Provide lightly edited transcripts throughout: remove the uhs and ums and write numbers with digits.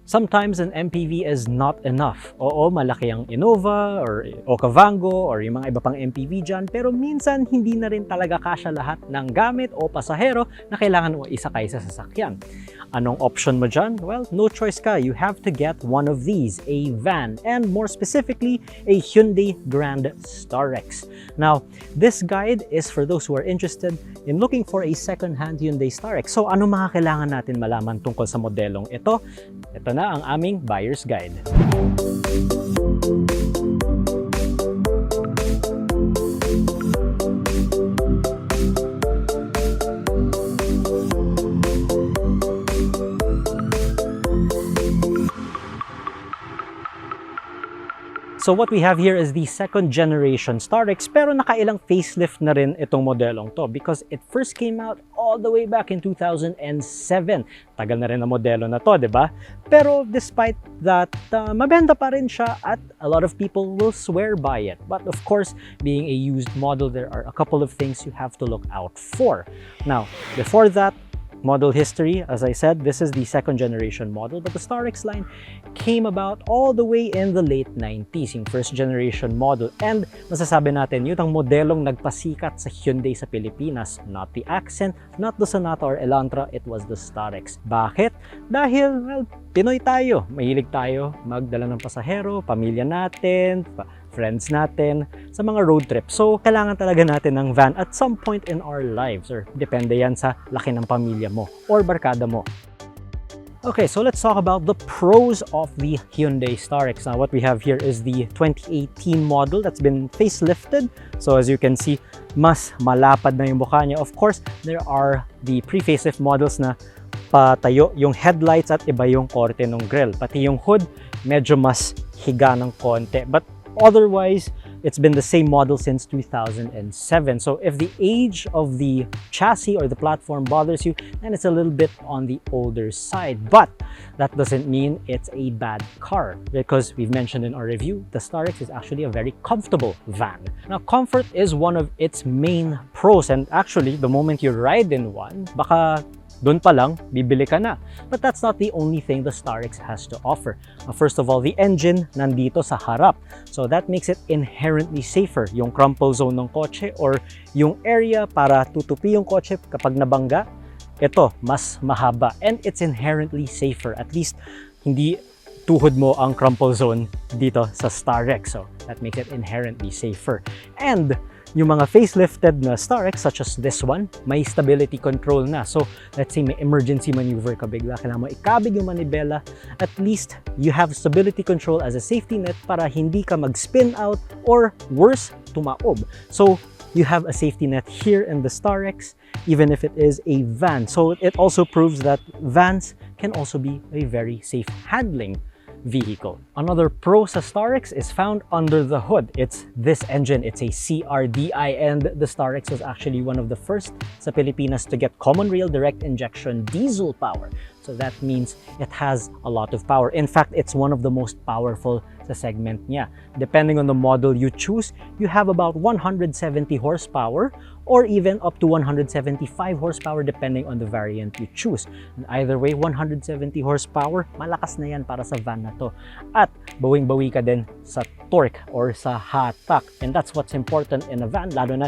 Sometimes an MPV is not enough. Oo, malaki ang Innova or Okavango or yung mga iba pang MPV dyan, pero minsan hindi na rin talaga kasya lahat ng gamit o pasahero na kailangan mo isakay sa sasakyan. Anong option mo dyan? Well, no choice ka. You have to get one of these, a van, and more specifically, a Hyundai Grand Starex. Now, this guide is for those who are interested in looking for a second-hand Hyundai Starex. So, ano mga kailangan natin malaman tungkol sa modelong ito? Ito na ang aming buyer's guide. So what we have here is the second generation Starex, pero nakailang facelift na rin itong modelong to because it first came out all the way back in 2007. Tagal na rin ang modelo na to, di ba? Pero despite that, mabenta pa rin siya at a lot of people will swear by it. But of course, being a used model, there are a couple of things you have to look out for. Now, before that, model history, as I said, this is the second generation model, but the Starex line came about all the way in the late 90s, yung first generation model. And masasabi natin, yun ang modelong nagpasikat sa Hyundai sa Pilipinas. Not the Accent, not the Sonata or Elantra, it was the Starex. Bakit? Dahil, well, Pinoy tayo. Mahilig tayo magdala ng pasahero, pamilya natin, friends natin, sa mga road trip. So, kailangan talaga natin ng van at some point in our lives, or depende yan sa laki ng pamilya mo or barkada mo. Okay, so let's talk about the pros of the Hyundai Starex. Now, what we have here is the 2018 model that's been facelifted. So, as you can see, mas malapad na yung mukha niya. Of course, there are the pre-facelift models na patayo yung headlights at iba yung korte ng grille. Pati yung hood, medyo mas higa ng konti. But otherwise, it's been the same model since 2007. So if the age of the chassis or the platform bothers you, then it's a little bit on the older side. But that doesn't mean it's a bad car, because we've mentioned in our review, the Starex is actually a very comfortable van. Now, comfort is one of its main pros, and actually, the moment you ride in one, baka doon pa lang, bibili ka na. But that's not the only thing the Starex has to offer. First of all, the engine nandito sa harap. So that makes it inherently safer. Yung crumple zone ng kotse or yung area para tutupi yung kotse kapag nabangga, ito, mas mahaba. And it's inherently safer. At least, hindi tuhod mo ang crumple zone dito sa Starex. So that makes it inherently safer. And yung mga facelifted na Starex, such as this one, may stability control na. So, let's say may emergency maneuver ka bigla, kailangan mo ikabig yung manibela, at least you have stability control as a safety net para hindi ka mag-spin out or worse, tumaob. So, you have a safety net here in the Starex, even if it is a van. So, it also proves that vans can also be a very safe handling vehicle. Another pro sa Starex is found under the hood. It's this engine. It's a CRDI, and the Starex was actually one of the first sa Pilipinas to get common rail direct injection diesel power. So that means it has a lot of power. In fact, it's one of the most powerful sa segment niya. Depending on the model you choose, you have about 170 horsepower or even up to 175 horsepower depending on the variant you choose. And either way, 170 horsepower, malakas na yan para sa van na to. At bawing-bawi ka din sa torque or sa hatak. And that's what's important in a van, lalo na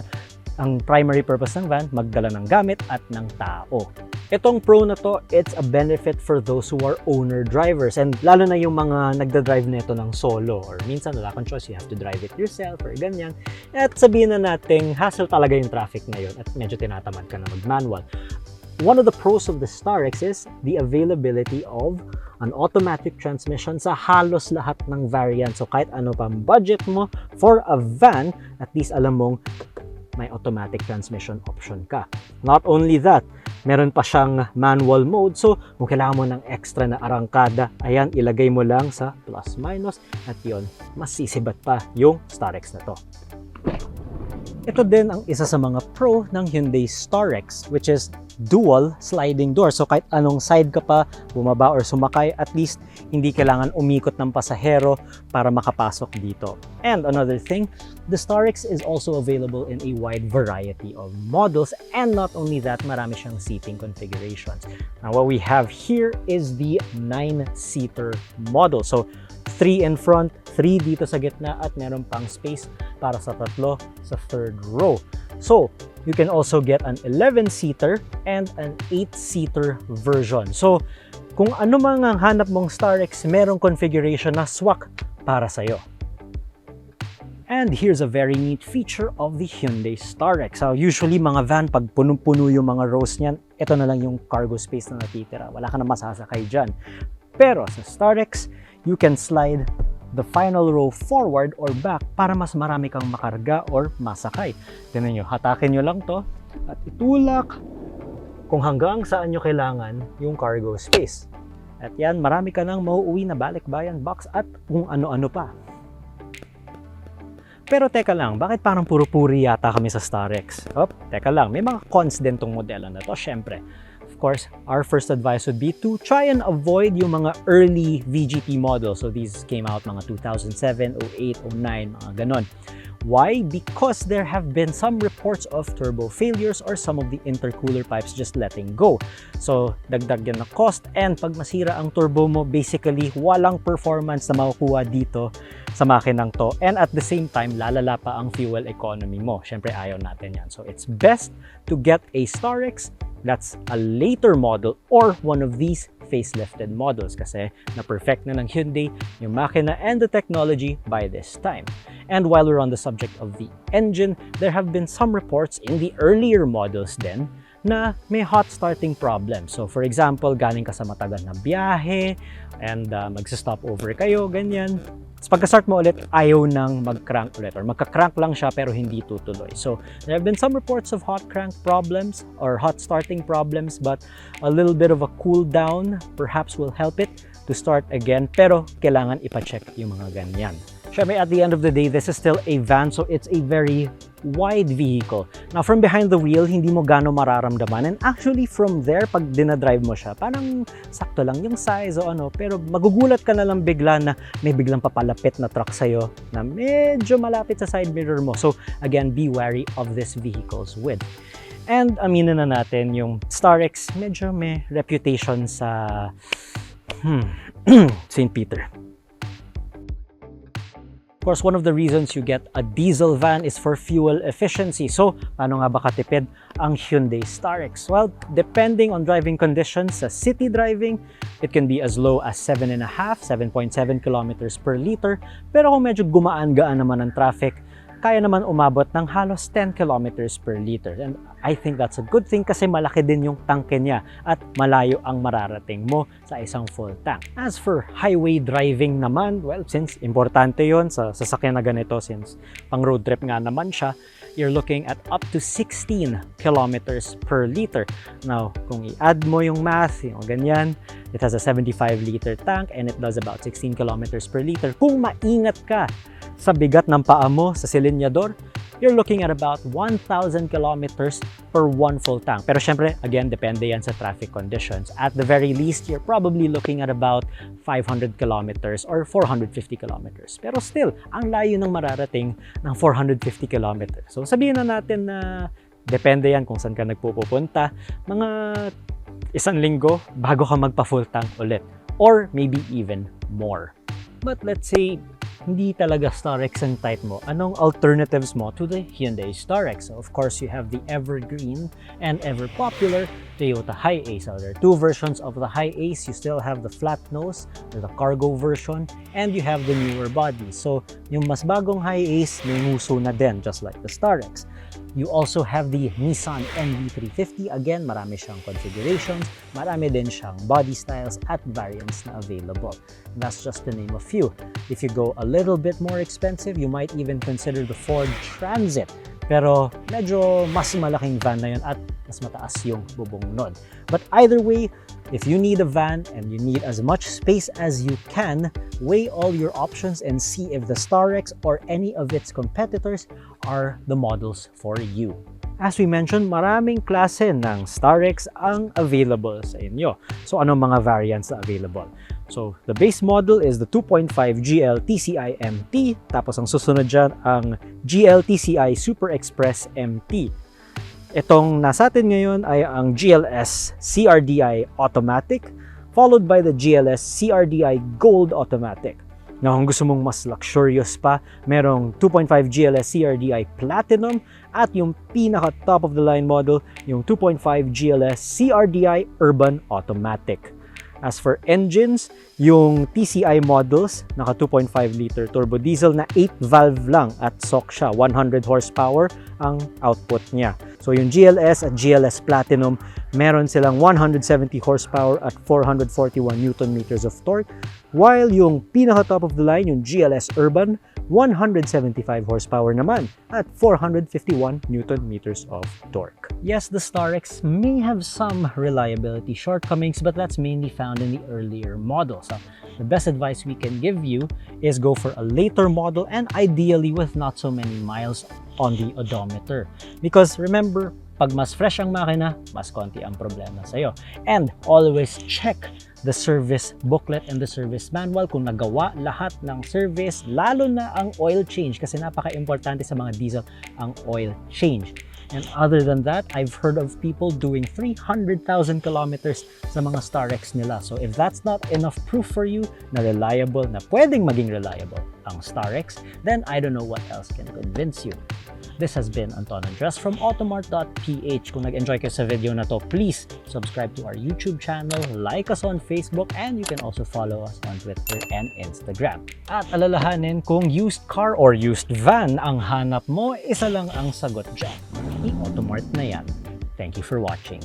ang primary purpose ng van, magdala ng gamit at ng tao. Itong pro na to, it's a benefit for those who are owner drivers, and lalo na yung mga nagda-drive nito ng solo, or minsan wala kang choice, you have to drive it yourself or ganyan. At sabihin na nating hassle talaga yung traffic ngayon at medyo tinatamad ka na mag-manual. One of the pros of the Starex is the availability of an automatic transmission sa halos lahat ng variant. So kahit ano pang budget mo for a van, at least alam mong may automatic transmission option ka. Not only that, meron pa siyang manual mode. So, kung kailangan mo ng extra na arangkada, ayan, ilagay mo lang sa plus minus at yon, mas sisibat pa yung Starex na to. Ito din ang isa sa mga pro ng Hyundai Starex, which is dual sliding door. So kahit anong side ka pa, bumaba or sumakay, at least hindi kailangan umikot ng pasahero para makapasok dito. And another thing, the Starex is also available in a wide variety of models, and not only that, marami siyang seating configurations. Now what we have here is the 9-seater model. So 3 in front, 3 dito sa gitna, at meron pang space para sa tatlo sa third row. So, you can also get an 11-seater and an 8-seater version. So, kung ano mang ang hanap mong Starex, merong configuration na swak para sa'yo. And here's a very neat feature of the Hyundai Starex. So, usually mga van, pag punong-puno yung mga rows niyan, ito na lang yung cargo space na natitira. Wala ka na masasakay dyan. Pero sa Starex, you can slide the final row forward or back para mas marami kang makarga or masakay. Tignan nyo, hatakin nyo lang to at itulak kung hanggang saan nyo kailangan yung cargo space. At yan, marami ka nang mauuwi na balikbayan box at kung ano-ano pa. Pero teka lang, bakit parang puro-puri yata kami sa Starex? Teka lang, may mga cons din tong modelo na to, syempre. Of course, our first advice would be to try and avoid yung mga early VGT models. So these came out mga 2007, 08, 09, mga ganon. Why? Because there have been some reports of turbo failures or some of the intercooler pipes just letting go. So, dagdag yan na cost, and pag masira ang turbo mo, basically, walang performance na makukuha dito sa makinang to. And at the same time, lalala pa ang fuel economy mo. Siyempre, ayaw natin yan. So, it's best to get a Starex that's a later model or one of these facelifted models kasi na-perfect na ng Hyundai yung makina and the technology by this time. And while we're on the subject of the engine, there have been some reports in the earlier models then na may hot starting problem. So for example, galing ka sa matagal na biyahe and magsa-stop over kayo, ganyan. So pagka-start mo ulit, ayaw nang mag-crank ulit or magka-crank lang siya pero hindi tutuloy. So there have been some reports of hot crank problems or hot starting problems, but a little bit of a cool down perhaps will help it to start again, pero kailangan ipa-check yung mga ganyan. Syempre, at the end of the day, this is still a van, so it's a very wide vehicle. Now, from behind the wheel, hindi mo gaano mararamdaman. And actually, from there, pag dinadrive mo siya, parang sakto lang yung size o ano, pero magugulat ka na lang bigla na may biglang papalapit na truck sa'yo na medyo malapit sa side mirror mo. So, again, be wary of this vehicle's width. And aminin na natin, yung Starex, medyo may reputation sa St. Peter. Of course, one of the reasons you get a diesel van is for fuel efficiency. So, paano nga ba katipid ang Hyundai Starex? Well, depending on driving conditions, sa city driving, it can be as low as 7.5, 7.7 kilometers per liter. Pero kung medyo gumaan-gaan naman ang traffic, kaya naman umabot ng halos 10 kilometers per liter. And I think that's a good thing kasi malaki din yung tangke niya at malayo ang mararating mo sa isang full tank. As for highway driving naman, well, since importante yon sa sasakyan na ganito, since pang road trip nga naman siya, you're looking at up to 16 kilometers per liter. Now, kung i-add mo yung math, yung ganyan, it has a 75-liter tank and it does about 16 kilometers per liter. Kung maingat ka sa bigat ng paa mo sa silinyador, you're looking at about 1,000 kilometers per one full tank. Pero syempre, again, depende yan sa traffic conditions. At the very least, you're probably looking at about 500 kilometers or 450 kilometers. Pero still, ang layo ng mararating ng 450 kilometers. So sabihin na natin na depende yan kung saan ka nagpupunta, mga 1 linggo bago ka magpa full tank ulit. Or maybe even more. But let's say, hindi talaga Starex ang type mo. Anong alternatives mo to the Hyundai Starex? So of course, you have the evergreen and ever-popular Toyota HiAce. So there are 2 versions of the HiAce. You still have the flat nose, or the cargo version, and you have the newer body. So yung mas bagong HiAce, may nguso na din, just like the Starex. You also have the Nissan NV350. Again, marami siyang configurations, marami din siyang body styles at variants na available. And that's just to name a few. If you go a little bit more expensive, you might even consider the Ford Transit. Pero medyo mas malaking van na yun at mas mataas yung bubong nun. But either way, If you need a van and you need as much space as you can, weigh all your options and see if the Starex or any of its competitors are the models for you. As we mentioned, maraming klase ng Starex ang available sa inyo. So ano mga variants na available? So the base model is the 2.5 GL TCI MT, tapos ang susunod dyan ang GL TCI Super Express MT. Itong nasa atin ngayon ay ang GLS CRDI Automatic, followed by the GLS CRDI Gold Automatic. Now, kung gusto mong mas luxurious pa, merong 2.5 GLS CRDI Platinum at yung pinaka top of the line model, yung 2.5 GLS CRDI Urban Automatic. As for engines, yung TCI models, naka 2.5 liter turbo diesel na 8 valve lang at SOC siya, 100 horsepower ang output niya. So yung GLS at GLS Platinum, meron silang 170 horsepower at 441 Newton meters of torque, while yung pinaka top of the line, yung GLS Urban, 175 horsepower naman at 451 Newton meters of torque. Yes, the Starex may have some reliability shortcomings, but that's mainly found in the earlier models. So the best advice we can give you is go for a later model and ideally with not so many miles on the odometer. Because remember, pag mas fresh ang makina, mas konti ang problema sa'yo. And always check the service booklet and the service manual kung nagawa lahat ng service, lalo na ang oil change kasi napaka-importante sa mga diesel ang oil change. And other than that, I've heard of people doing 300,000 kilometers sa mga Starex nila. So if that's not enough proof for you na reliable, na pwedeng maging reliable ang Starex, then I don't know what else can convince you. This has been Anton Andres from Automart.ph. Kung nag-enjoy kayo sa video na to, please subscribe to our YouTube channel, like us on Facebook, and you can also follow us on Twitter and Instagram. At alalahanin, kung used car or used van ang hanap mo, isa lang ang sagot dyan. I-Automart na yan. Thank you for watching.